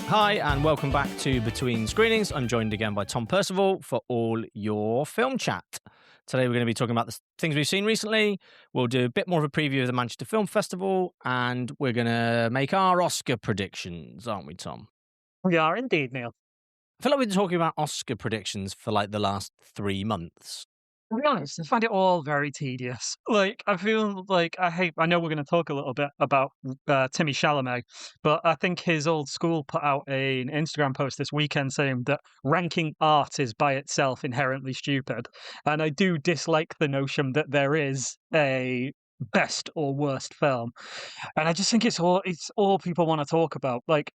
Hi, and welcome back to Between Screenings. I'm joined again by Tom Percival for all your film chat. Today we're going to be talking about the things we've seen recently. We'll do a bit more of a preview of the Manchester Film Festival, and we're going to make our Oscar predictions, aren't we, Tom? We are indeed, Neil. I feel like we've been talking about Oscar predictions for like the last 3 months. To be honest, I find it all very tedious. Like, I feel like I know we're going to talk a little bit about Timmy Chalamet, but I think his old school put out an Instagram post this weekend saying that ranking art is by itself inherently stupid. And I do dislike the notion that there is a best or worst film. And I just think it's all people want to talk about. Like,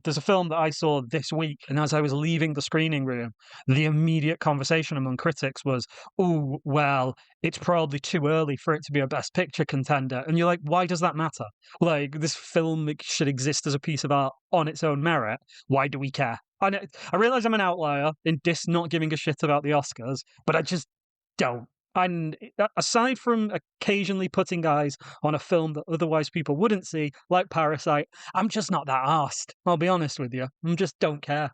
there's a film that I saw this week, and as I was leaving the screening room, the immediate conversation among critics was, "Oh, well, it's probably too early for it to be a Best Picture contender." And you're like, "Why does that matter? Like, this film should exist as a piece of art on its own merit. Why do we care?" I realize I'm an outlier in not giving a shit about the Oscars, but I just don't. And aside from occasionally putting eyes on a film that otherwise people wouldn't see, like Parasite, I'm just not that arsed. I'll be honest with you. I just don't care.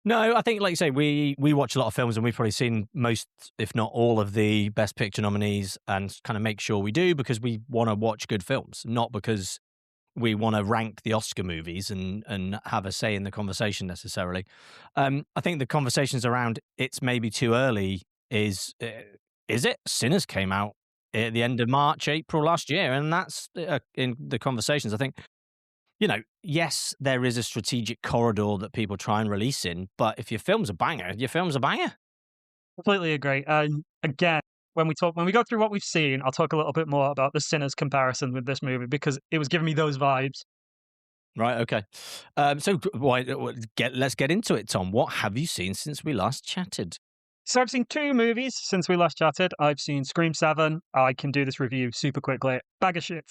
No, I think, like you say, we watch a lot of films and we've probably seen most, if not all, of the Best Picture nominees and kind of make sure we do because we want to watch good films, not because we want to rank the Oscar movies and have a say in the conversation necessarily. I think the conversations around it's maybe too early is it? Sinners came out at the end of March, April last year, and that's in the conversations. I think, yes, there is a strategic corridor that people try and release in, but if your film's a banger, your film's a banger. Completely agree. And again, when we go through what we've seen, I'll talk a little bit more about the Sinners comparison with this movie because it was giving me those vibes. Right. Okay. Let's get into it, Tom. What have you seen since we last chatted? So I've seen 2 movies since we last chatted. I've seen Scream 7. I can do this review super quickly. Bag of shit.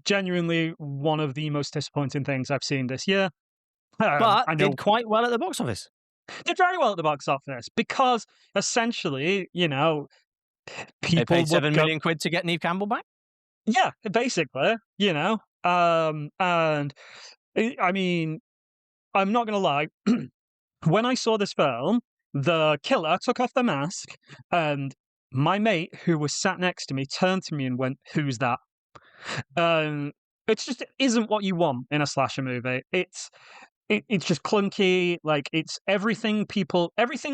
Genuinely one of the most disappointing things I've seen this year. But I know did quite well at the box office. did very well at the box office because essentially, They people paid would go, £7 million to get Neve Campbell back. yeah, basically, and I mean, I'm not gonna lie. When I saw this film, the killer took off the mask, and my mate, who was sat next to me, turned to me and went, "Who's that?" Um, it isn't what you want in a slasher movie. It's just clunky. Like it's everything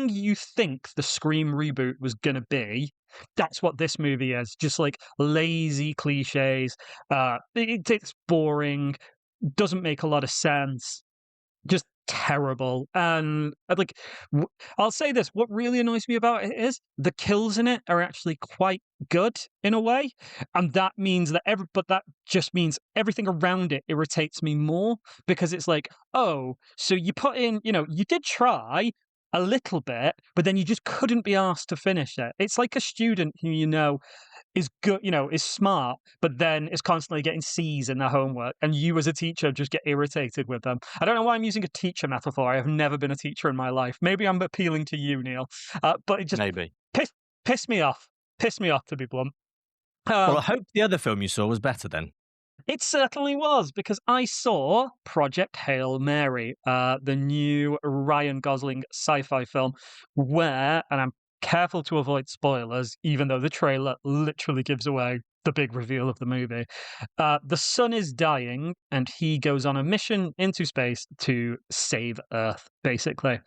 you think the Scream reboot was gonna be. That's what this movie is. Just like lazy cliches. It's boring. Doesn't make a lot of sense. Just terrible. And I'll say this: what really annoys me about it is the kills in it are actually quite good in a way, and that means that just means everything around it irritates me more because it's like, oh, so you put in, you did try a little bit, but then you just couldn't be asked to finish it. It's like a student who is good, is smart, but then is constantly getting C's in their homework, and you as a teacher just get irritated with them. I don't know why I'm using a teacher metaphor. I have never been a teacher in my life. Maybe I'm appealing to you, Neil, but it just Maybe. pissed me off. Pissed me off, to be blunt. Well, I hope the other film you saw was better then. It certainly was, because I saw Project Hail Mary, the new Ryan Gosling sci-fi film, and I'm careful to avoid spoilers, even though the trailer literally gives away the big reveal of the movie. The sun is dying, and he goes on a mission into space to save Earth, basically.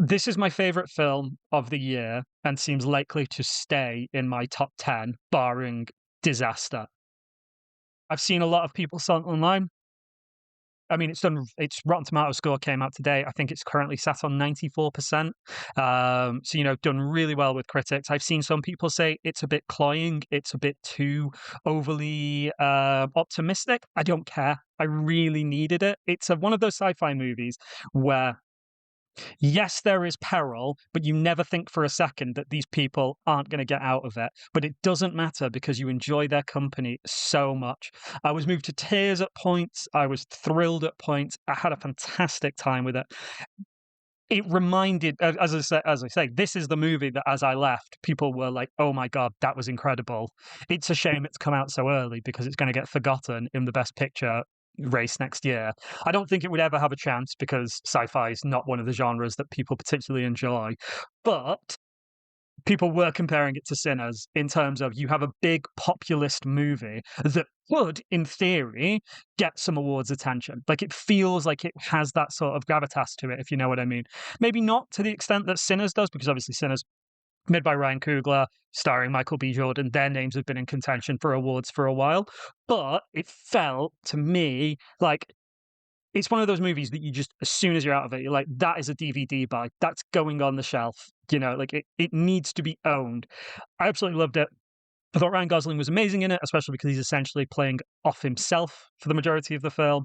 This is my favorite film of the year and seems likely to stay in my top 10, barring disaster. I've seen a lot of people sell it online. I mean, its Rotten Tomato score came out today. I think it's currently sat on 94%. So, done really well with critics. I've seen some people say it's a bit cloying. It's a bit too overly optimistic. I don't care. I really needed it. It's one of those sci-fi movies where, yes, there is peril, but you never think for a second that these people aren't going to get out of it. But it doesn't matter because you enjoy their company so much. I was moved to tears at points. I was thrilled at points. I had a fantastic time with it. It reminded, as I say, this is the movie that as I left, people were like, "Oh my God, that was incredible." It's a shame it's come out so early because it's going to get forgotten in the Best Picture race next year. I don't think it would ever have a chance because sci-fi is not one of the genres that people particularly enjoy. But people were comparing it to Sinners in terms of you have a big populist movie that could, in theory, get some awards attention. Like it feels like it has that sort of gravitas to it, if you know what I mean. Maybe not to the extent that Sinners does, because obviously Sinners made by Ryan Coogler, starring Michael B. Jordan. Their names have been in contention for awards for a while, but it felt to me like it's one of those movies that you just, as soon as you're out of it, you're like, that is a DVD buy. That's going on the shelf. You know, like it needs to be owned. I absolutely loved it. I thought Ryan Gosling was amazing in it, especially because he's essentially playing off himself for the majority of the film.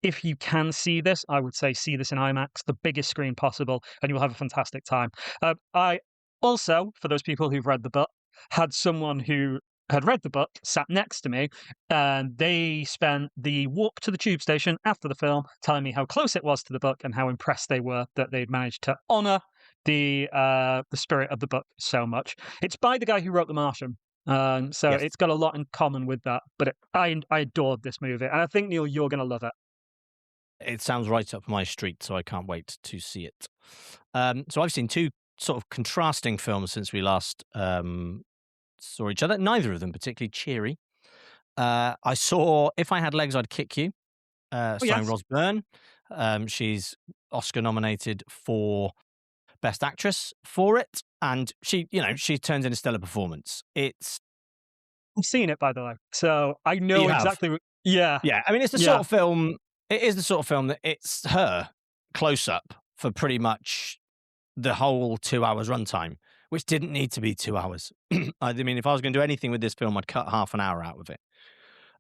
If you can see this, I would say see this in IMAX, the biggest screen possible, and you'll have a fantastic time. I also, for those people who've read the book, had someone who had read the book sat next to me, and they spent the walk to the tube station after the film telling me how close it was to the book and how impressed they were that they'd managed to honor the spirit of the book so much. It's by the guy who wrote The Martian. So Yes. it's got a lot in common with that. But I adored this movie, and I think Neil, you're going to love it. It sounds right up my street, so I can't wait to see it. So I've seen two sort of contrasting films since we last saw each other. Neither of them particularly cheery. I saw If I Had Legs, I'd Kick You, Oh starring yes, Ros Byrne. She's Oscar nominated for Best Actress for it, and she turns in a stellar performance. It's I've seen it by the way, so I know You have? exactly. Yeah, Yeah, I mean, it's the sort yeah. of film. It is the sort of film that it's her close up for pretty much the whole 2 hours runtime, which didn't need to be 2 hours. I mean, if I was going to do anything with this film, I'd cut half an hour out of it.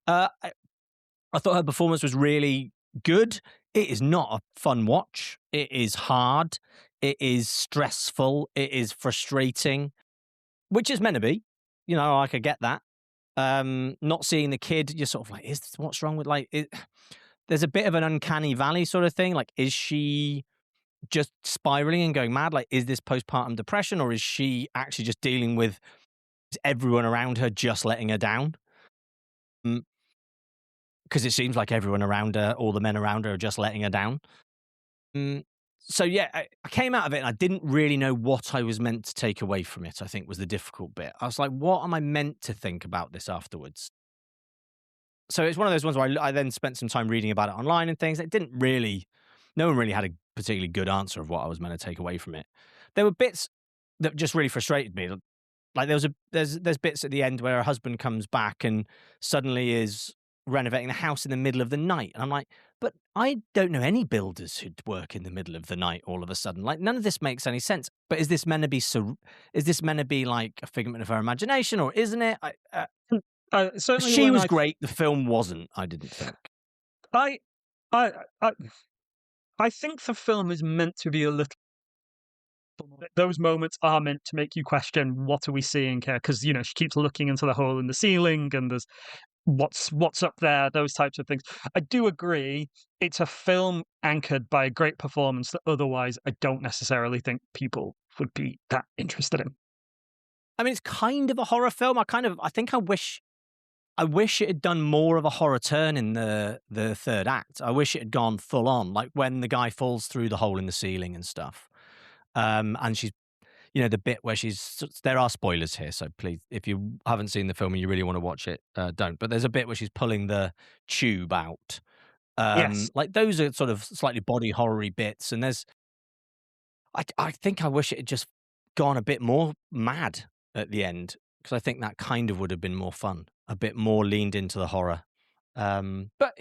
I thought her performance was really good. It is not a fun watch. It is hard. It is stressful. It is frustrating, which is meant to be. I could get that. Not seeing the kid, you're sort of like, what's wrong with there's a bit of an uncanny valley sort of thing. Like, is she just spiraling and going mad? Like, is this postpartum depression, or is she actually just dealing with everyone around her just letting her down? Because it seems like everyone around her, all the men around her, are just letting her down. So yeah, I came out of it and I didn't really know what I was meant to take away from it. I think was the difficult bit. I was like, what am I meant to think about this afterwards? So it's one of those ones where I then spent some time reading about it online and things. No one really had a particularly good answer of what I was meant to take away from it. There were bits that just really frustrated me. Like there's bits at the end where her husband comes back and suddenly is renovating the house in the middle of the night. And I'm like, but I don't know any builders who'd work in the middle of the night all of a sudden. Like, none of this makes any sense. But is this meant to be like a figment of her imagination, or isn't it? Certainly She when was great. The film wasn't, I didn't think. I, I, I, I think the film is meant to be a little. Those moments are meant to make you question what are we seeing here, because she keeps looking into the hole in the ceiling, and there's what's up there, those types of things. I do agree it's a film anchored by a great performance that otherwise I don't necessarily think people would be that interested in. I mean, it's kind of a horror film. I wish it had done more of a horror turn in the third act. I wish it had gone full on, like when the guy falls through the hole in the ceiling and stuff. And she's, the bit where there are spoilers here, so please, if you haven't seen the film and you really want to watch it, don't. But there's a bit where she's pulling the tube out. Yes. Like those are sort of slightly body horror-y bits. And I think I wish it had just gone a bit more mad at the end, because I think that kind of would have been more fun, a bit more leaned into the horror. But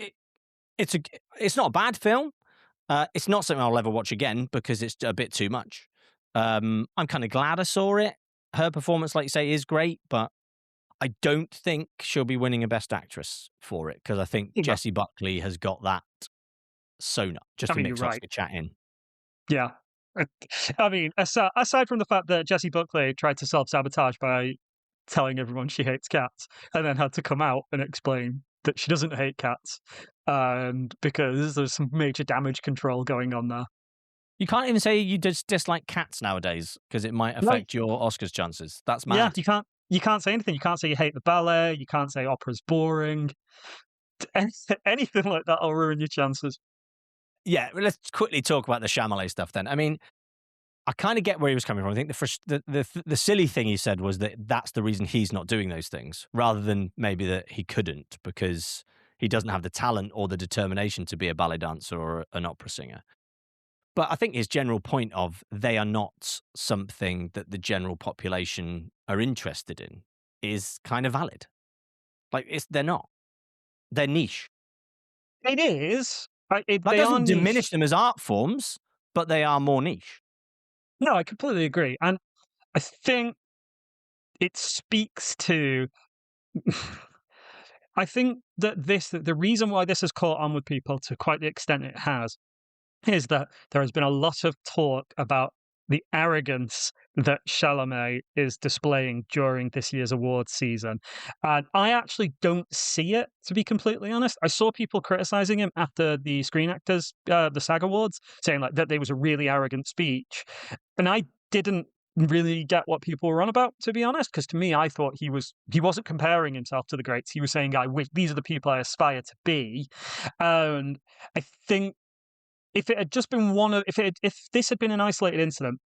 it's not a bad film. It's not something I'll ever watch again because it's a bit too much. I'm kind of glad I saw it. Her performance, like you say, is great, but I don't think she'll be winning a Best Actress for it, because I think No. Jessie Buckley has got that sewn up just I to mean, mix you're right. Oscar chat in. Yeah. I mean, aside from the fact that Jessie Buckley tried to self-sabotage by telling everyone she hates cats, and then had to come out and explain that she doesn't hate cats, and because there's some major damage control going on there. You can't even say you just dislike cats nowadays, because it might No. affect your Oscars chances. That's Yeah, mad. you can't say anything. You can't say you hate the ballet. You can't say opera's boring. Anything like that will ruin your chances. Yeah, well, let's quickly talk about the Chalamet stuff then. I mean, I kind of get where he was coming from. I think the silly thing he said was that that's the reason he's not doing those things, rather than maybe that he couldn't because he doesn't have the talent or the determination to be a ballet dancer or an opera singer. But I think his general point of they are not something that the general population are interested in is kind of valid. Like they're not. They're niche. It is. That They are doesn't niche. diminish them as art forms, but they are more niche. No, I completely agree, and I think it speaks to. I think that the reason why this has caught on with people to quite the extent it has is that there has been a lot of talk about the arrogance that Chalamet is displaying during this year's awards season. And I actually don't see it, to be completely honest. I saw people criticizing him after the Screen Actors, the SAG Awards, saying like that there was a really arrogant speech. And I didn't really get what people were on about, to be honest, because to me, I thought he wasn't comparing himself to the greats. He was saying, "I wish these are the people I aspire to be," and I think if it had just been if this had been an isolated incident,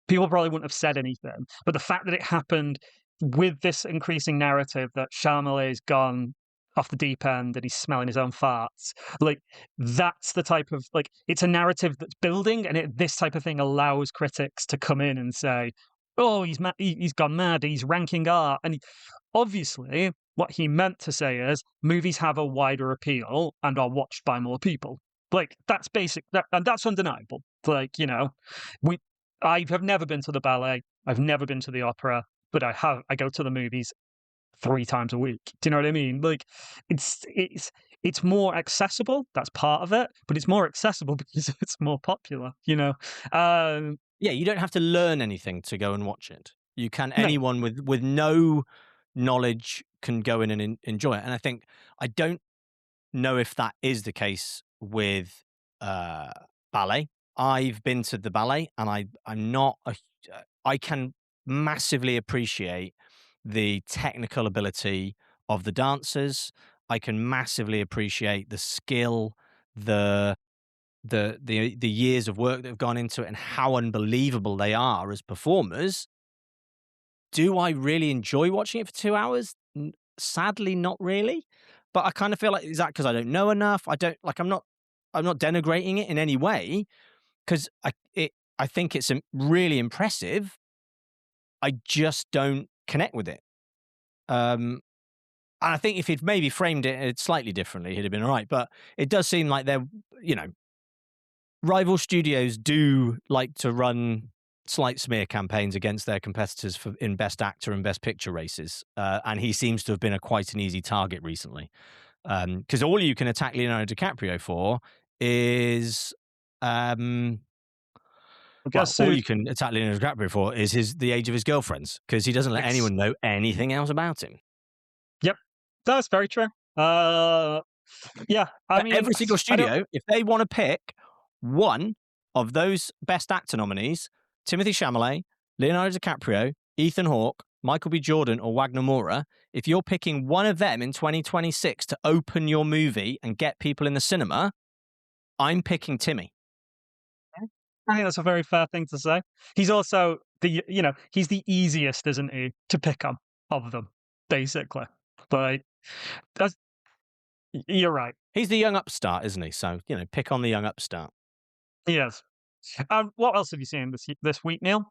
people probably wouldn't have said anything. But the fact that it happened with this increasing narrative that Charmalet's gone off the deep end and he's smelling his own farts, like that's the type of like it's a narrative that's building, and this type of thing allows critics to come in and say, "Oh, he's gone mad. He's ranking art," and obviously, what he meant to say is movies have a wider appeal and are watched by more people. Like that's basic, and that's undeniable. Like we, I have never been to the ballet. I've never been to the opera, but I go to the movies 3 times a week. Do you know what I mean? Like it's more accessible. That's part of it, but it's more accessible because it's more popular. Um, Yeah, you don't have to learn anything to go and watch it. You can no, anyone with no knowledge can go in and enjoy it. And I don't know if that is the case with uh, ballet. I've been to the ballet, and I'm not. I can massively appreciate the technical ability of the dancers. I can massively appreciate the skill, the the years of work that have gone into it, and how unbelievable they are as performers. Do I really enjoy watching it for 2 hours? Sadly, not really. But I kind of feel like, is that because I don't know enough? I don't like. I'm not denigrating it in any way because I think it's really impressive. I just don't connect with it. And I think if he'd maybe framed it slightly differently, he'd have been all right. But it does seem like you know, rival studios do like to run slight smear campaigns against their competitors in Best Actor and Best Picture races, and he seems to have been quite an easy target recently. Because all you can attack Leonardo DiCaprio for is, well, guess all who? you can attack Leonardo DiCaprio for is the age of his girlfriends, because he doesn't let Yes. anyone know anything else about him. Yep, that's very true. Yeah, I But mean, every single I don't. studio, if they want to pick one of those Best Actor nominees, Timothy Chalamet, Leonardo DiCaprio, Ethan Hawke, Michael B. Jordan, or Wagner Moura, if you're picking one of them in 2026 to open your movie and get people in the cinema, I'm picking Timmy. I think that's a very fair thing to say. He's also he's the easiest, isn't he, to pick on of them, basically. But that's you're right. He's the young upstart, isn't he? So, pick on the young upstart. He is. What else have you seen this week, Neil?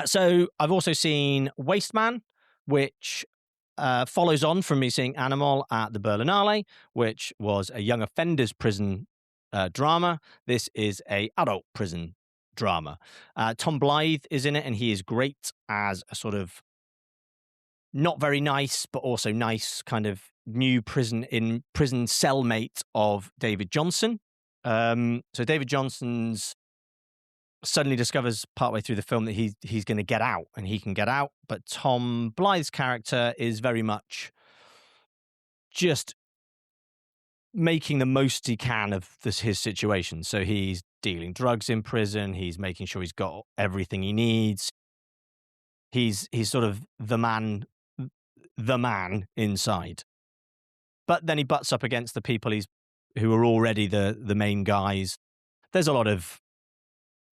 So I've also seen Wasteman, which follows on from me seeing Animal at the Berlinale, which was a young offenders prison drama. This is a adult prison drama. Tom Blythe is in it, and he is great as a sort of not very nice, but also nice kind of new prison cellmate of David Johnson. So David Johnson's suddenly discovers partway through the film that he's going to get out, and he can get out. But Tom Blythe's character is very much just making the most he can of his situation. So he's dealing drugs in prison. He's making sure he's got everything he needs. He's sort of the man inside. but then he butts up against the people who are already the main guys. There's a lot of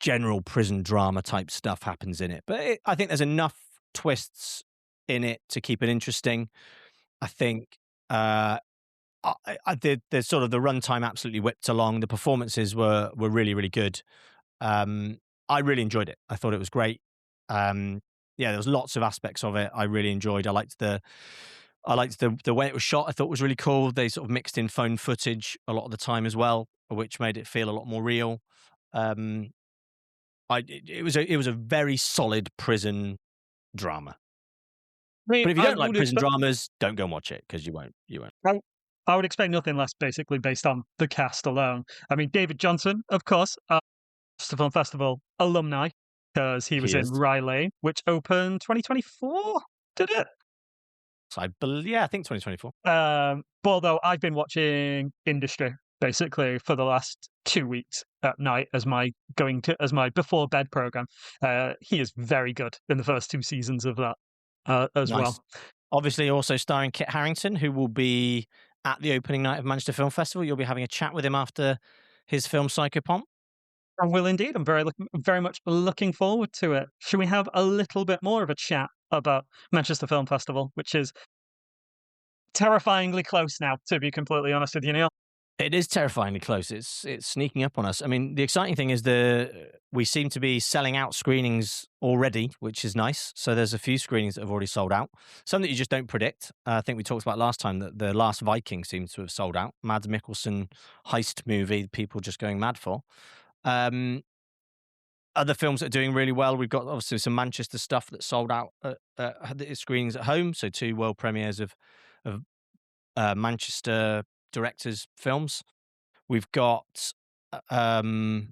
general prison drama type stuff happens in it, but I think there's enough twists in it to keep it interesting. I think the sort of the runtime absolutely whipped along. The performances were really really good. I really enjoyed it. I thought it was great. Yeah, there was lots of aspects of it I really enjoyed. I liked the way it was shot. I thought was really cool. They sort of mixed in phone footage a lot of the time as well, which made it feel a lot more real. Um, it was a very solid prison drama. I mean, But if you I don't like would prison expect dramas, don't go and watch it because you won't. You won't. I would expect nothing less, basically, based on the cast alone. I mean, David Johnson, of course, the Film Festival alumni, because he was He in is. Riley, which opened 2024, did it? So I believe, yeah, I think 2024. But although I've been watching Industry basically for the last 2 weeks at night as my before bed program. He is very good in the first 2 seasons of that as Nice. well. Obviously, also starring Kit Harington, who will be at the opening night of Manchester Film Festival. You'll be having a chat with him after his film Psychopomp. I will indeed. I'm very much looking forward to it. Should we have a little bit more of a chat about Manchester Film Festival, which is terrifyingly close now, to be completely honest with you, Neil? It is terrifyingly close. It's sneaking up on us. I mean, the exciting thing is we seem to be selling out screenings already, which is nice. So there's a few screenings that have already sold out. Some that you just don't predict. I think we talked about last time that the Last Viking seems to have sold out. Mads Mikkelsen heist movie, people just going mad for. Other films that are doing really well. We've got obviously some Manchester stuff that sold out at screenings at home. So 2 world premieres of Manchester directors' films. We've got the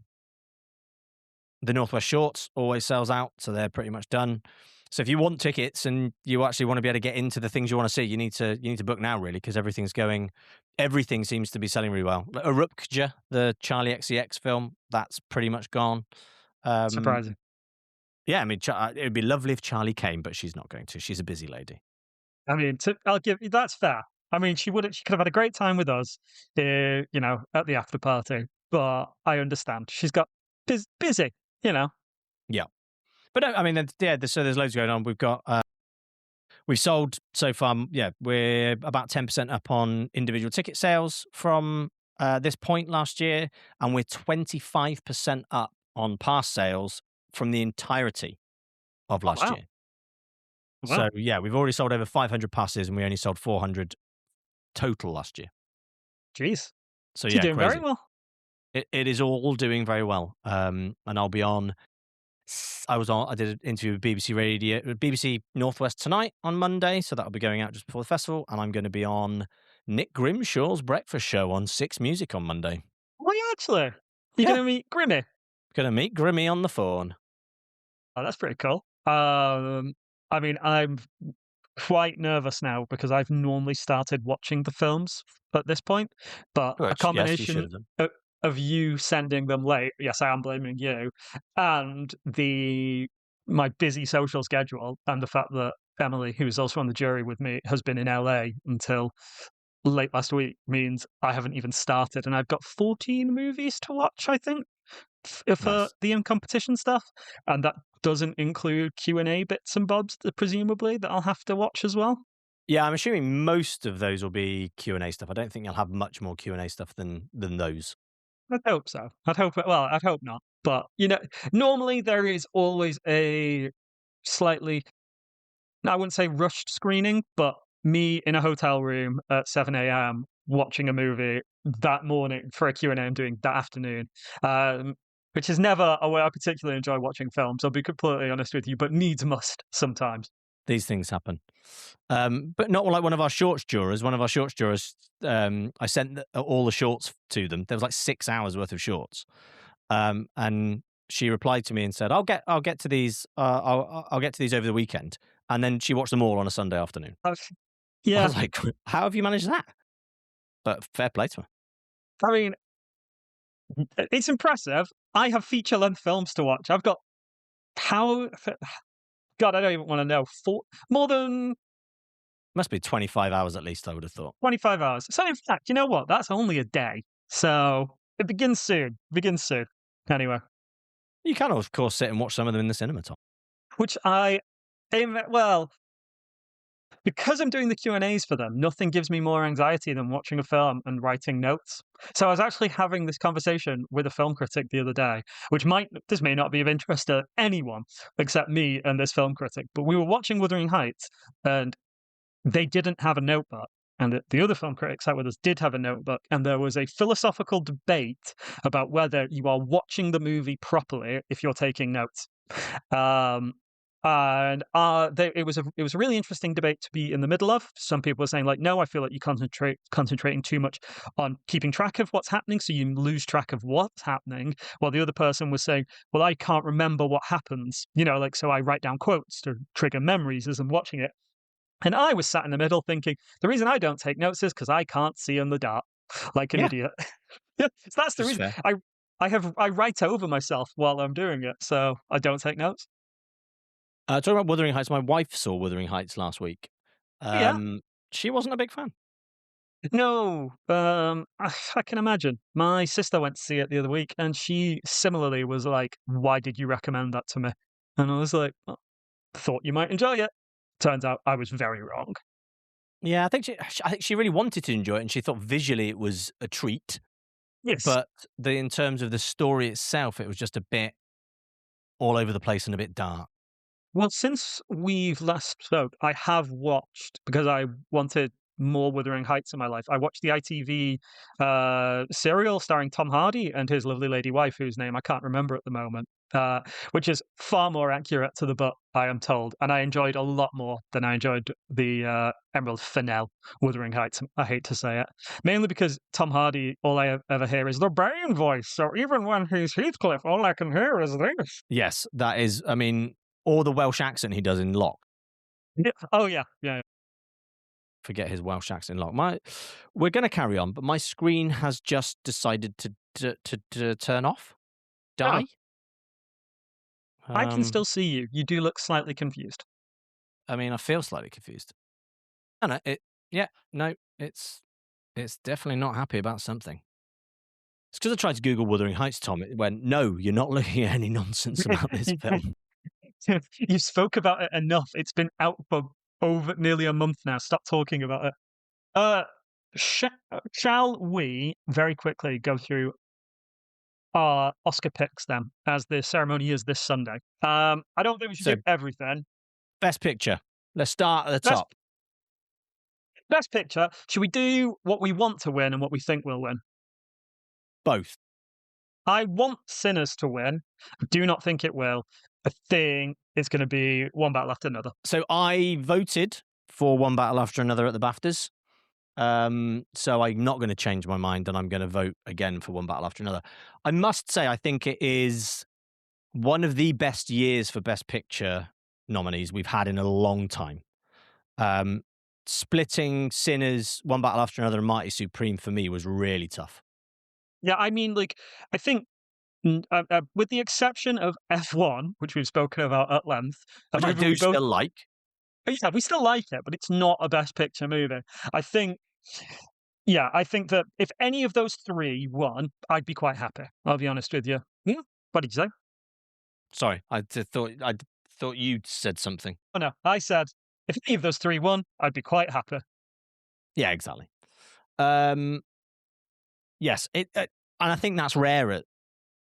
Northwest Shorts always sells out, so they're pretty much done. So if you want tickets and you actually want to be able to get into the things you want to see, you need to book now, really, because everything seems to be selling really well. Urupkja, the Charlie XCX film, that's pretty much gone. Surprising. Yeah, I mean, it would be lovely if Charlie came, but she's not going to. She's a busy lady. I mean, I'll give you that's fair. I mean, she could have had a great time with us, at the after party. But I understand she's got busy, you know. Yeah, but I mean, so there's loads going on. We've sold so far. Yeah, we're about 10% up on individual ticket sales from this point last year, and we're 25% up on pass sales from the entirety of Oh, last wow. year. Wow. So yeah, we've already sold over 500 passes, and we only sold 400 total last year. Jeez. So She's yeah, doing very crazy. well. It is all doing very well. And I'll be on. I did an interview with BBC Northwest tonight on Monday, so that'll be going out just before the festival. And I'm going to be on Nick Grimshaw's breakfast show on Six Music on Monday. Oh, you actually? You're Yeah, going to meet Grimmy? going to meet Grimmy on the phone. Oh, that's pretty cool. I mean, I'm quite nervous now because I've normally started watching the films at this point, but a Which, yes, you should combination have done. of you sending them late, yes, I am blaming you, and my busy social schedule and the fact that Emily, who's also on the jury with me, has been in LA until late last week means I haven't even started, and I've got 14 movies to watch, I think, for Nice. the competition stuff, and that doesn't include Q&A bits and bobs, presumably, that I'll have to watch as well. Yeah, I'm assuming most of those will be Q&A stuff. I don't think you'll have much more Q&A stuff than those. I'd hope so. I'd hope not. But, normally there is always a slightly, I wouldn't say rushed screening, but me in a hotel room at 7 a.m. watching a movie that morning for a Q&A I'm doing that afternoon, which is never a way I particularly enjoy watching films, I'll be completely honest with you, but needs must sometimes. These things happen. But not like one of our shorts jurors. One of our shorts jurors, I sent all the shorts to them. There was like 6 hours worth of shorts. And she replied to me and said, I'll get to these. I'll get to these over the weekend. And then she watched them all on a Sunday afternoon. I Yeah, was like, how have you managed that? But fair play to her. I mean, it's impressive. I have feature-length films to watch. I've got how God, I don't even want to know. More than Must be 25 hours at least, I would have thought. 25 hours. So in fact, you know what? That's only a day. So it begins soon. Begins soon. Anyway, You can, of course, sit and watch some of them in the cinema, Tom. which I aim at, well, because I'm doing the Q&As for them, nothing gives me more anxiety than watching a film and writing notes. So I was actually having this conversation with a film critic the other day, which this may not be of interest to anyone except me and this film critic, but we were watching Wuthering Heights and they didn't have a notebook. And the other film critics out with us did have a notebook, and there was a philosophical debate about whether you are watching the movie properly if you're taking notes. Um, it was a really interesting debate to be in the middle of. Some people were saying like, no, I feel like you concentrating too much on keeping track of what's happening, so you lose track of what's happening. While the other person was saying, well, I can't remember what happens, like so I write down quotes to trigger memories as I'm watching it. And I was sat in the middle thinking, the reason I don't take notes is because I can't see in the dark like an Yeah, idiot. Yeah, so that's the that's reason fair. I write over myself while I'm doing it, so I don't take notes. Talking about Wuthering Heights, my wife saw Wuthering Heights last week. Oh, yeah. She wasn't a big fan. No, I can imagine. My sister went to see it the other week, and she similarly was like, "Why did you recommend that to me?" And I was like, "Well, thought you might enjoy it." Turns out I was very wrong. Yeah, I think she really wanted to enjoy it, and she thought visually it was a treat. Yes. But in terms of the story itself, it was just a bit all over the place and a bit dark. Well, since we've last spoke, I have watched because I wanted more Wuthering Heights in my life. I watched the ITV serial starring Tom Hardy and his lovely lady wife, whose name I can't remember at the moment, which is far more accurate to the book, I am told. And I enjoyed a lot more than I enjoyed the Emerald Fennell Wuthering Heights. I hate to say it, mainly because Tom Hardy, all I ever hear is the Bane voice. So even when he's Heathcliff, all I can hear is this. Yes, that is. I mean, or the Welsh accent he does in Lock. Yeah. Oh yeah, yeah. Forget his Welsh accent in Lock. We're going to carry on, but my screen has just decided to turn off, Oh, die. I can Um, still see you. You do look slightly confused. I mean, I feel slightly confused. I know it. Yeah, no, it's definitely not happy about something. It's because I tried to Google Wuthering Heights, Tom. It went, no, you're not looking at any nonsense about this film. You spoke about it enough. It's been out for over nearly a month now. Stop talking about it. Uh, sh- shall we very quickly go through our Oscar picks then, as the ceremony is this Sunday? I don't think we should So, do everything. best picture. Let's start at the Best top. best picture. Should we do what we want to win and what we think will win? Both. I want Sinners to win. I do not think it will. I think it's going to be one battle after another. So I voted for One Battle After Another at the BAFTAs. So I'm not going to change my mind, and I'm going to vote again for One Battle After Another. I must say, I think it is one of the best years for Best Picture nominees we've had in a long time. Splitting Sinners, One Battle After Another, and Mighty Supreme for me was really tough. Yeah, I mean, like, I think with the exception of F1, which we've spoken about at length, a Which I movie do we both, still like. yeah, we still like it, but it's not a Best Picture movie. I think, yeah, I think that if any of those three won, I'd be quite happy. I'll be honest with you. Yeah. What did you say? Sorry, I thought you said something. Oh no, I said if any of those three won, I'd be quite happy. Yeah, exactly. Yes, and I think that's rare at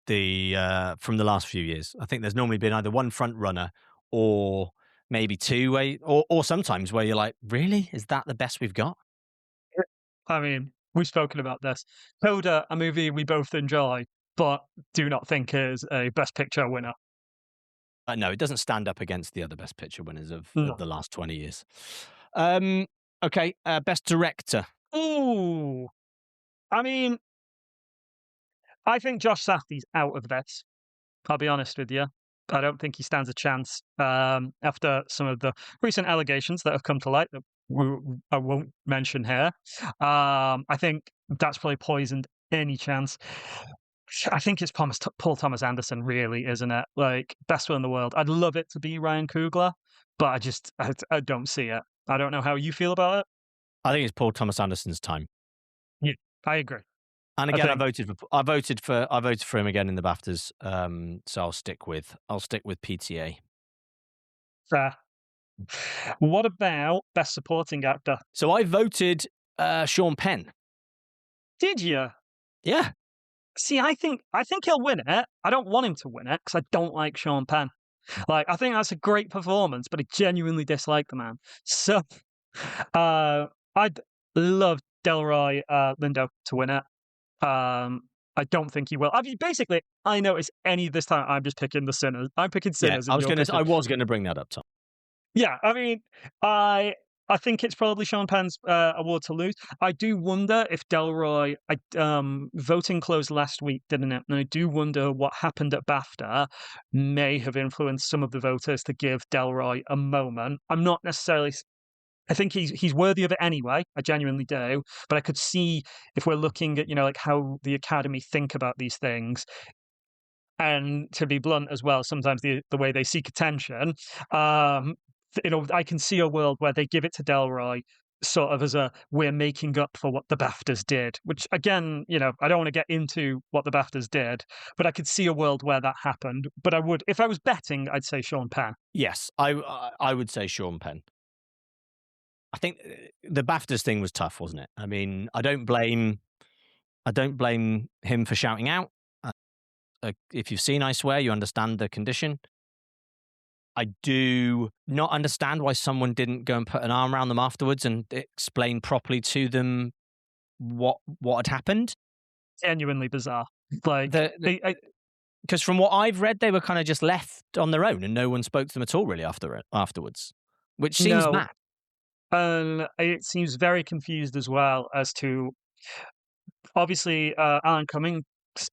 the from the last few years. I think there's normally been either one front runner or maybe two, or sometimes where you're like, really, is that the best we've got? I mean, we've spoken about this. Coda, a movie we both enjoy, but do not think is a Best Picture winner. No, it doesn't stand up against the other best picture winners of No. the last 20 years. Okay, best director. Ooh, I mean, I think Josh Saftey's out of this. I'll be honest with you. I don't think he stands a chance after some of the recent allegations that have come to light that I won't mention here. I think that's probably poisoned any chance. I think it's Paul Thomas Anderson, really, isn't it? Like, best one in the world. I'd love it to be Ryan Coogler, but I don't see it. I don't know how you feel about it. I think it's Paul Thomas Anderson's time. Yeah, I agree. And I again, think I voted for him again in the BAFTAs. So I'll stick with PTA. fair. What about best supporting actor? So I voted Sean Penn. Did you? Yeah. See, I think he'll win it. I don't want him to win it because I don't like Sean Penn. Like, I think that's a great performance, but I genuinely dislike the man. So, I'd love Delroy Lindo to win it. I don't think he will. I mean, basically, I notice any this time I'm just picking the sinners. I'm picking Yeah. sinners, and you're I picking. was gonna bring that up, Tom. Yeah, I mean, I think it's probably Sean Penn's award to lose. I do wonder if Delroy. Voting closed last week, didn't it? And I do wonder what happened at BAFTA may have influenced some of the voters to give Delroy a moment. I'm not necessarily. I think he's worthy of it anyway. I genuinely do. But I could see if we're looking at like how the Academy think about these things, and to be blunt as well, sometimes the way they seek attention, um, I can see a world where they give it to Delroy sort of as a we're making up for what the BAFTAs did, which again, I don't want to get into what the BAFTAs did, but I could see a world where that happened. But I would, if I was betting, I'd say Sean Penn. Yes, I would say Sean Penn. I think the BAFTAs thing was tough, wasn't it? I mean, I don't blame him for shouting out. If you've seen I Swear, you understand the condition. I do not understand why someone didn't go and put an arm around them afterwards and explain properly to them what had happened. Genuinely bizarre. Like, because from what I've read, they were kind of just left on their own, and no one spoke to them at all really afterwards, which seems no, mad. it seems very confused as well as to obviously, Alan Cumming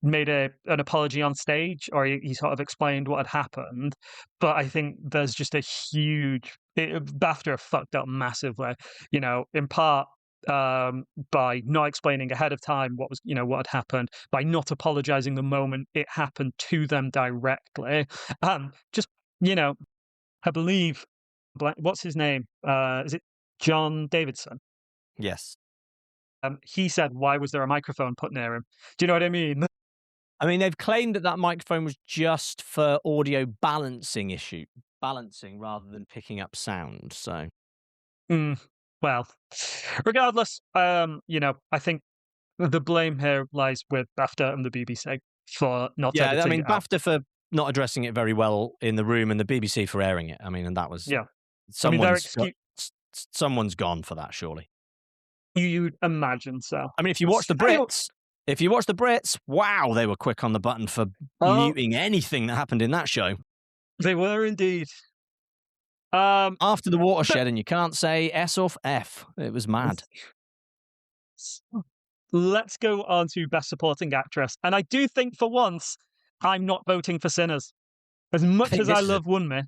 made an apology on stage, or he sort of explained what had happened. But I think there's just a huge BAFTA fucked up massively. In part by not explaining ahead of time what had happened, by not apologizing the moment it happened to them directly, and just I believe, what's his name? Is it John Davidson? Yes. He said, "Why was there a microphone put near him?" Do you know what I mean? I mean, they've claimed that microphone was just for audio balancing rather than picking up sound. So, Well, regardless, I think the blame here lies with BAFTA and the BBC for not yeah, I editing mean, it out. BAFTA for not addressing it very well in the room, and the BBC for airing it. I mean, and that was Yeah, I mean, someone's gone for that, surely. you'd imagine so. I mean, if you watch the Brits, wow, they were quick on the button for muting anything that happened in that show. They were indeed. After the watershed, and you can't say S or F. It was mad. Let's go on to Best Supporting Actress. And I do think for once, I'm not voting for Sinners. As much as I love Wunmi.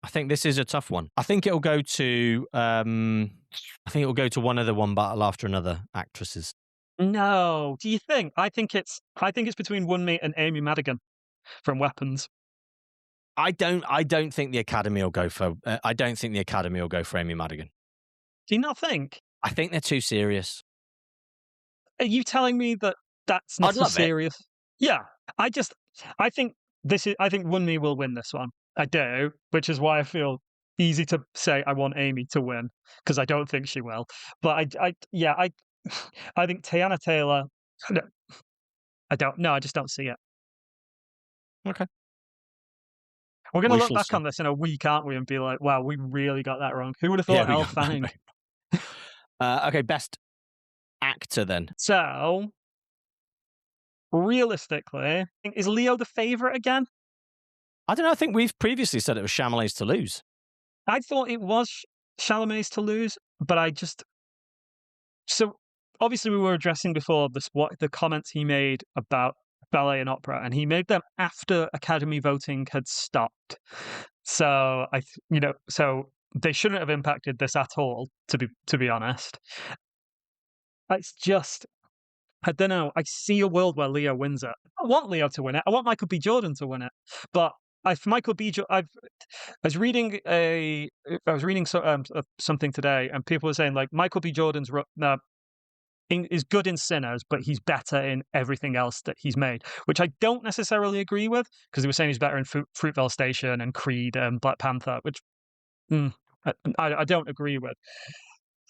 I think this is a tough one. I think it'll go to one other One Battle After Another actresses. No. Do you think? I think it's between Wunmi and Amy Madigan from Weapons. I don't think the Academy will go for Amy Madigan. Do you not think? I think they're too serious. Are you telling me that that's not so serious? Yeah. I think Wunmi will win this one. I do, which is why I feel easy to say I want Amy to win, because I don't think she will. But I think Teyana Taylor, I don't know, I just don't see it. Okay. We're going to look back on this in a week, aren't we, and be like, wow, we really got that wrong. Who would have thought Elle Fanning? Okay, best actor then. So, realistically, is Leo the favourite again? I don't know. I think we've previously said it was Chalamet's to lose. I thought it was Chalamet's to lose, but so obviously we were addressing before what the comments he made about ballet and opera, and he made them after Academy voting had stopped. So so they shouldn't have impacted this at all, to be honest. It's just, I don't know. I see a world where Leo wins it. I want Leo to win it. I want Michael B. Jordan to win it. But Michael B. I was reading something today, and people were saying like Michael B. Jordan's is good in Sinners, but he's better in everything else that he's made, which I don't necessarily agree with, because they were saying he's better in Fruitvale Station and Creed and Black Panther, which I don't agree with.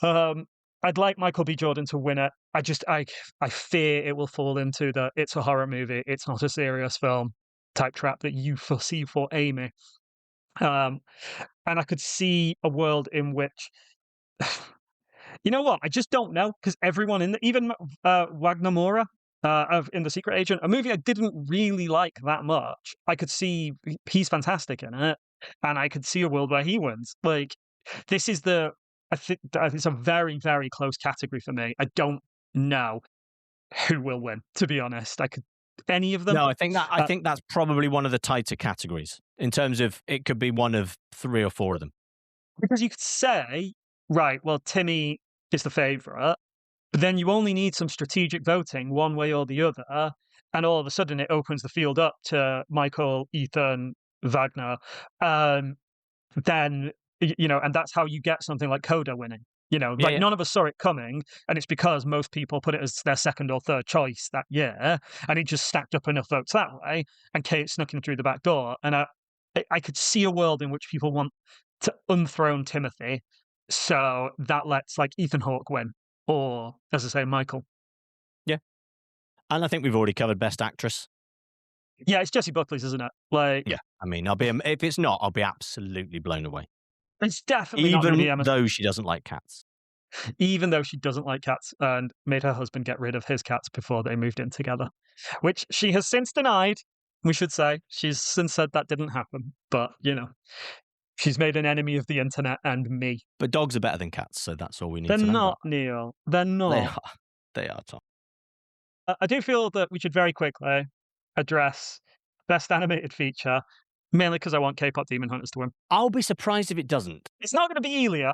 I'd like Michael B. Jordan to win it. I fear it will fall into the it's a horror movie, it's not a serious film type trap that you foresee for Amy. And I could see a world in which you know what? I just don't know, because everyone even Wagner Moura of In the Secret Agent, a movie I didn't really like that much. I could see he's fantastic in it, and I could see a world where he wins. Like this is I think it's a very, very close category for me. I don't know who will win, to be honest. I could any of them. No, I think that's probably one of the tighter categories in terms of it could be one of 3 or 4 of them. Because you could say, right, well, Timmy is the favourite, but then you only need some strategic voting one way or the other, and all of a sudden it opens the field up to Michael, Ethan, Wagner. Then, and that's how you get something like Coda winning. Yeah. None of us saw it coming, and it's because most people put it as their second or third choice that year, and it just stacked up enough votes that way, and Kate snuck in through the back door. And I could see a world in which people want to unthrone Timothy, so that lets like Ethan Hawke win, or as I say, Michael. Yeah, and I think we've already covered Best Actress. Yeah, it's Jessie Buckley's, isn't it? Like, yeah, I mean, if it's not, I'll be absolutely blown away. It's definitely not going to be Emma. Though she doesn't like cats. Even though she doesn't like cats and made her husband get rid of his cats before they moved in together, which she has since denied. We should say she's since said that didn't happen, but she's made an enemy of the internet and me. But dogs are better than cats, so that's all we need They're to know. not, Neil. They're not. They are, Tom. I do feel that we should very quickly address Best Animated Feature, mainly because I want K-pop Demon Hunters to win. I'll be surprised if it doesn't. It's not going to be Elio,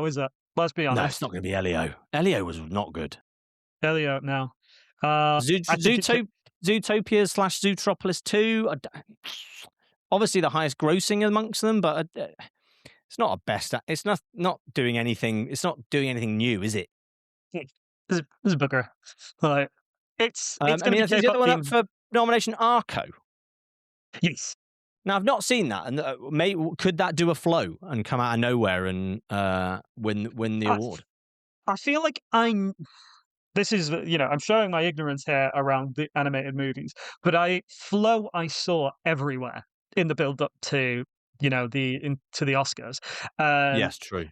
is it? Let's be honest. No, it's not going to be Elio. Elio was not good. Elio, no. Zootopia/Zootropolis 2. Obviously the highest grossing amongst them, but it's not a best. It's not doing anything. It's not doing anything new, is it? It's a booger. Like it's. I mean, is the other one up for nomination? Arco. Yes. Now I've not seen that, and could that do a flow and come out of nowhere and win the award? I feel like This is, I'm showing my ignorance here around the animated movies, but I saw everywhere in the build up to, to the Oscars. Yes, true.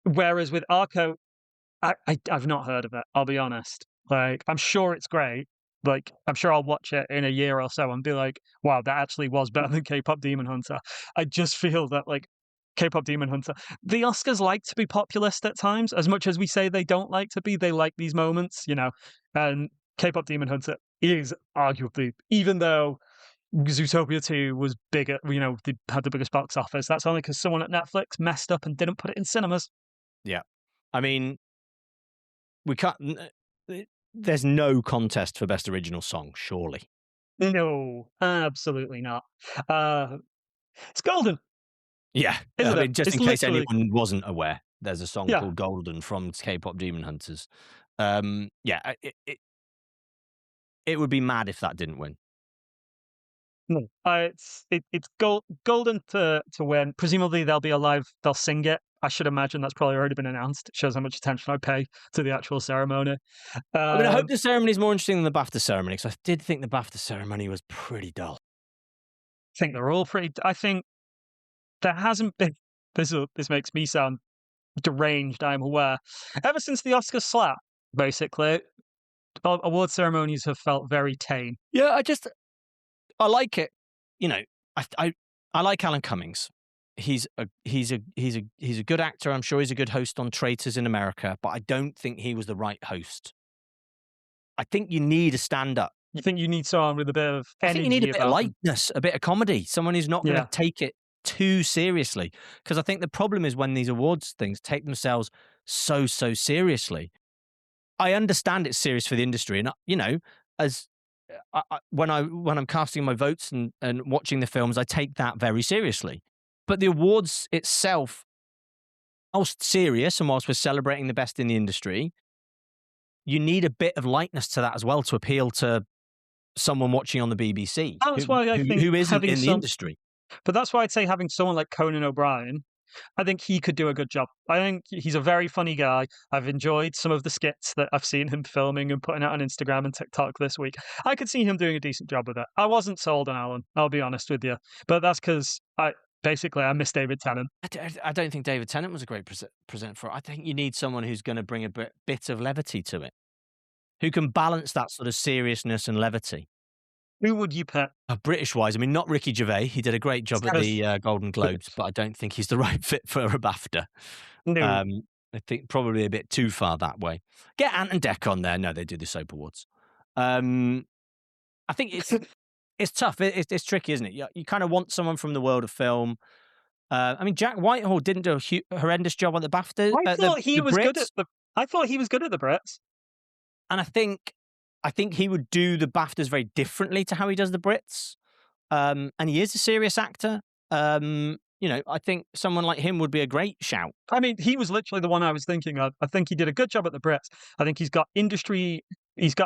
Whereas with Arco, I've not heard of it. I'll be honest. Like, I'm sure it's great. Like, I'm sure I'll watch it in a year or so and be like, wow, that actually was better than K-pop Demon Hunter. I just feel that, like, K-pop Demon Hunter, the Oscars like to be populist at times, as much as we say they don't like to be. They like these moments, and K-pop Demon Hunter is arguably, even though Zootopia 2 was bigger, they had the biggest box office, that's only because someone at Netflix messed up and didn't put it in cinemas. Yeah. I mean, we can't. There's no contest for Best Original Song, surely. No, absolutely not. It's golden. Yeah, I mean, just in case anyone wasn't aware, there's a song called Golden from K-pop Demon Hunters. It would be mad if that didn't win. No, it's golden to win. Presumably they'll sing it. I should imagine that's probably already been announced. It shows how much attention I pay to the actual ceremony. I mean, I hope the ceremony is more interesting than the BAFTA ceremony, because I did think the BAFTA ceremony was pretty dull. I think they're all pretty. I think there hasn't been. This makes me sound deranged, I'm aware. Ever since the Oscars slap, basically, award ceremonies have felt very tame. Yeah, I like it. I like Alan Cummings. He's a good actor. I'm sure he's a good host on Traitors in America, but I don't think he was the right host. I think you need a stand-up. You think you need someone with a bit of energy? I think you need a bit of lightness, a bit of comedy, someone who's not going to take it too seriously. Because I think the problem is when these awards things take themselves so seriously. I understand it's serious for the industry, and as when I'm casting my votes and watching the films, I take that very seriously. But the awards itself, whilst serious and whilst we're celebrating the best in the industry, you need a bit of lightness to that as well to appeal to someone watching on the BBC That's why I think who isn't having in the some, industry. but that's why I'd say having someone like Conan O'Brien, I think he could do a good job. I think he's a very funny guy. I've enjoyed some of the skits that I've seen him filming and putting out on Instagram and TikTok this week. I could see him doing a decent job with it. I wasn't sold on Alan, I'll be honest with you, but that's because I miss David Tennant. I don't think David Tennant was a great presenter for it. I think you need someone who's going to bring a bit of levity to it, who can balance that sort of seriousness and levity. Who would you pick? British-wise, I mean, not Ricky Gervais. He did a great job at the Golden Globes, but I don't think he's the right fit for a BAFTA. No. I think probably a bit too far that way. Get Ant and Dec on there. No, they do the Soap Awards. I think it's tough. It's tricky, isn't it? You kind of want someone from the world of film. I mean, Jack Whitehall didn't do a horrendous job on the BAFTA. I thought he was good at Brits. I thought he was good at the Brits. And I think he would do the BAFTAs very differently to how he does the Brits. And he is a serious actor. I think someone like him would be a great shout. I mean, he was literally the one I was thinking of. I think he did a good job at the Brits. I think he's got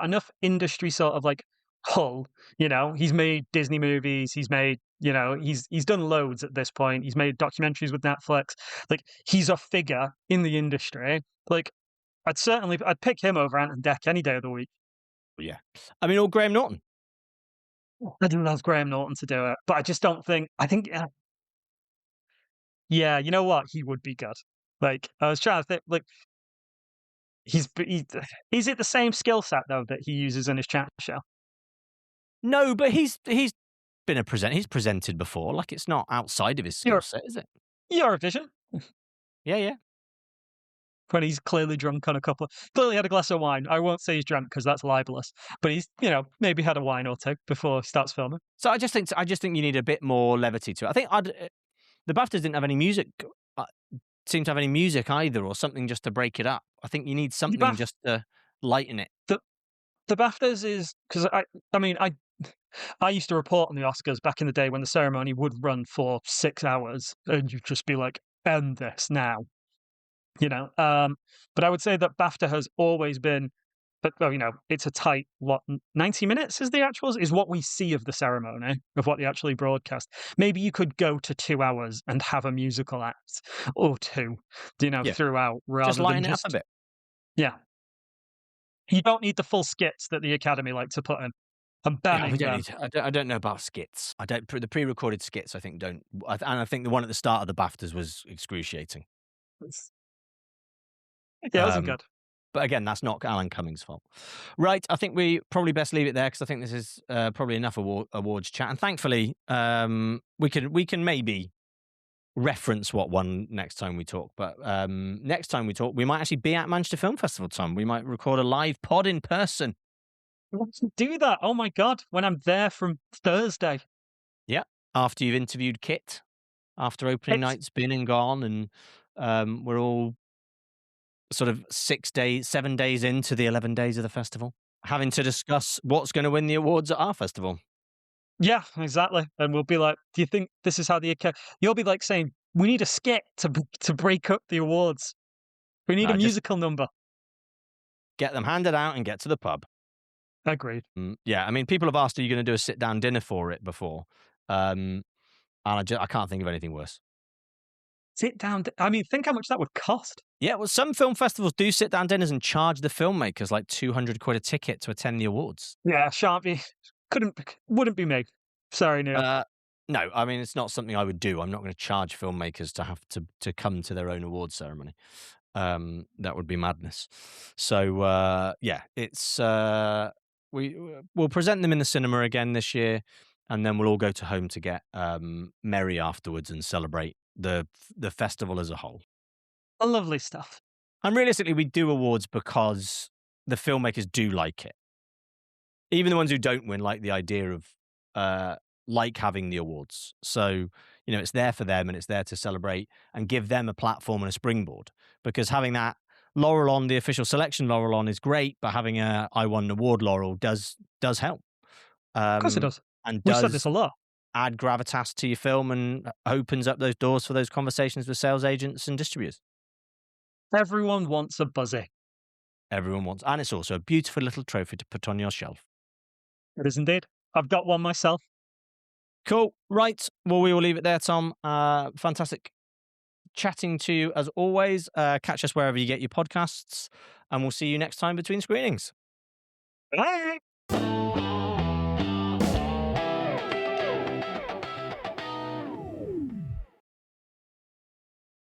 enough industry sort of like pull. He's made Disney movies. He's made, he's done loads at this point. He's made documentaries with Netflix. Like, he's a figure in the industry. Like, I'd pick him over Ant and Dec any day of the week. Yeah. I mean, or Graham Norton. I'd love Graham Norton to do it, but I just don't think. I think, yeah, you know what? He would be good. Like, I was trying to think, like, is it the same skill set though that he uses in his chat show? No, but he's been a presenter. He's presented before. Like, it's not outside of his skill set, is it? Eurovision. Yeah. When he's clearly drunk on clearly had a glass of wine. I won't say he's drunk because that's libelous, but he's, maybe had a wine or two before he starts filming. So I just think you need a bit more levity to it. I think the BAFTAs didn't have any music, seem to have any music either, or something just to break it up. I think you need something just to lighten it. The BAFTAs is because I used to report on the Oscars back in the day when the ceremony would run for 6 hours, and you'd just be like, "End this now." But I would say that BAFTA has always been, but it's a tight 90 minutes is what we see of the ceremony, of what they actually broadcast. Maybe you could go to 2 hours and have a musical act or two, throughout, rather just lighten than it up a bit. Yeah, you don't need the full skits that the Academy like to put in. I'm banning them. I don't know about skits. The pre-recorded skits. I think don't, and I think the one at the start of the BAFTAs was excruciating. Yeah, it wasn't good. But again, that's not Alan Cummings' fault. Right, I think we probably best leave it there because I think this is probably enough awards chat. And thankfully, we can maybe reference what won next time we talk. But next time we talk, we might actually be at Manchester Film Festival, Tom. We might record a live pod in person. Let's do that. Oh my God, when I'm there from Thursday. Yeah, after you've interviewed Kit, after opening night's been and gone, and we're all sort of 7 days into the 11 days of the festival, having to discuss what's going to win the awards at our festival. Yeah, exactly. And we'll be like, do you think this is how you'll be like saying, we need a skit to break up the awards. We need a musical number. Get them handed out and get to the pub. Agreed. Yeah, I mean, people have asked, are you going to do a sit-down dinner for it before? And I can't think of anything worse. Sit down. I mean, think how much that would cost. Yeah, well, some film festivals do sit-down dinners and charge the filmmakers like 200 quid a ticket to attend the awards. Yeah, wouldn't be me. Sorry, Neil. No, I mean, it's not something I would do. I'm not going to charge filmmakers to have to come to their own awards ceremony. That would be madness. So, yeah, it's we'll present them in the cinema again this year, and then we'll all go to home to get merry afterwards and celebrate the festival as a whole. Lovely stuff. And realistically, we do awards because the filmmakers do like it. Even the ones who don't win like the idea of like having the awards. So, it's there for them and it's there to celebrate and give them a platform and a springboard. Because having that laurel on, the official selection laurel on, is great, but having a I won an award laurel does help. Of course it does. And We've said this does a lot. add gravitas to your film and opens up those doors for those conversations with sales agents and distributors. Everyone wants a buzzy. Everyone wants, and it's also a beautiful little trophy to put on your shelf. It is indeed. I've got one myself. Cool. Right. Well, we will leave it there, Tom. Fantastic chatting to you as always. Catch us wherever you get your podcasts, and we'll see you next time between screenings. Bye.